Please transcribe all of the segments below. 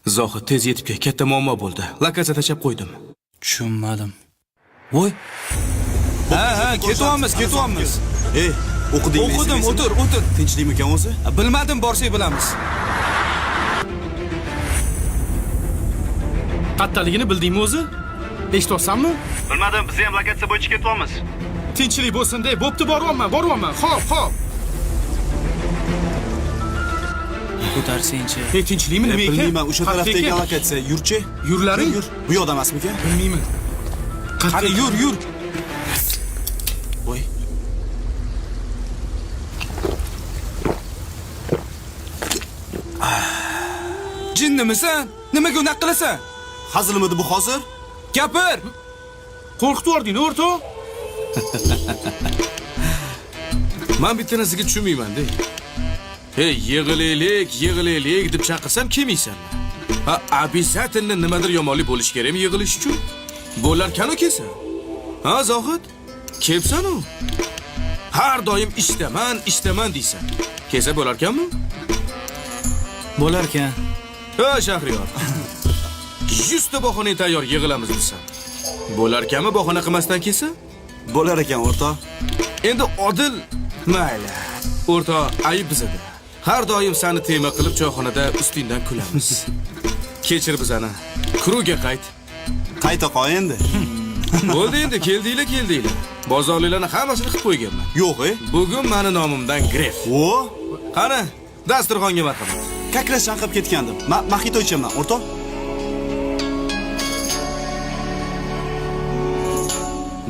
Zohid tez yetib kel, katta muammo bo'ldi. Lokatsiya tashab qo'ydim. Tushunmadim. Voy. Ha, ketyapmiz. O'qidingmi? O'qidim, o'tir. Tinchlikmi ekan o'zi? Bilmadim, borsak bilamiz. Qattaligini bildingmi o'zi? Eshityapsanmi? Bilmadim, biz ham lokatsiya bo'yicha ketyapmiz. Tinchlik bo'lsin-da, bo'pti, boryapman. Xo'p. Ko'tarsinchi. Tinchlikmi nima ekan? Bilmayman, o'sha tarafdagi lokatsiya. Yurchi. Yurlaring? Yur. Bu yoqda emasmikan? Bilmayman. Qani yur. Voy. Jinnimisan? Nimaga unaqa qilasan? Hazilmidi bu hozir? Gapir. Qo'rqitib yording, o'rtoq. Men bitta narsaga tushunmayman-da. Hey, yig'ilaylik deb chaqirsam kelmaysanmi? Ha, обязательно nimadir yomonlik bo'lish kerakmi yig'ilish uchun? Bo'larkan-ku kelsa. Ha, Zohid? Kelsan-u. Har doim ishdaman deysan. Kelsa bo'larkanmi? Bo'larkan. Ha, Shahriyor. 100 ta bahona tayyor yig'ilamiz desan. Bo'larkanmi bahona qilmasdan kelsa? Bo'lar ekan o'rtoq. Endi Odil mayli. O'rtoq, ayib bizada. Har doim seni tema qilib choyxonada ustingdan kulamiz. Kechir bizani. Kruga qayt. Qayta qo'y endi. Bo'ldi endi, keldinglar. Bozorliklarni hammasini qilib qo'yganman. Yo'q, Bugun meni nomimdan gref. O, Qani, dasturxonga marhamat. kakrash chanqab ketgandim. Maxito ichaman, o'rtoq.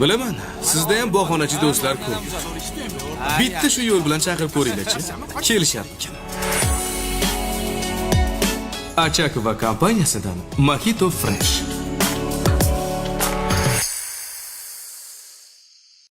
Bilaman, sizda ham bahonachi do'stlar ko'p. Bitta shu yo'l bilan chaqirib ko'ringlar-chi. Kelisharmikan. Achakova kompaniyasidan Mojito Fresh.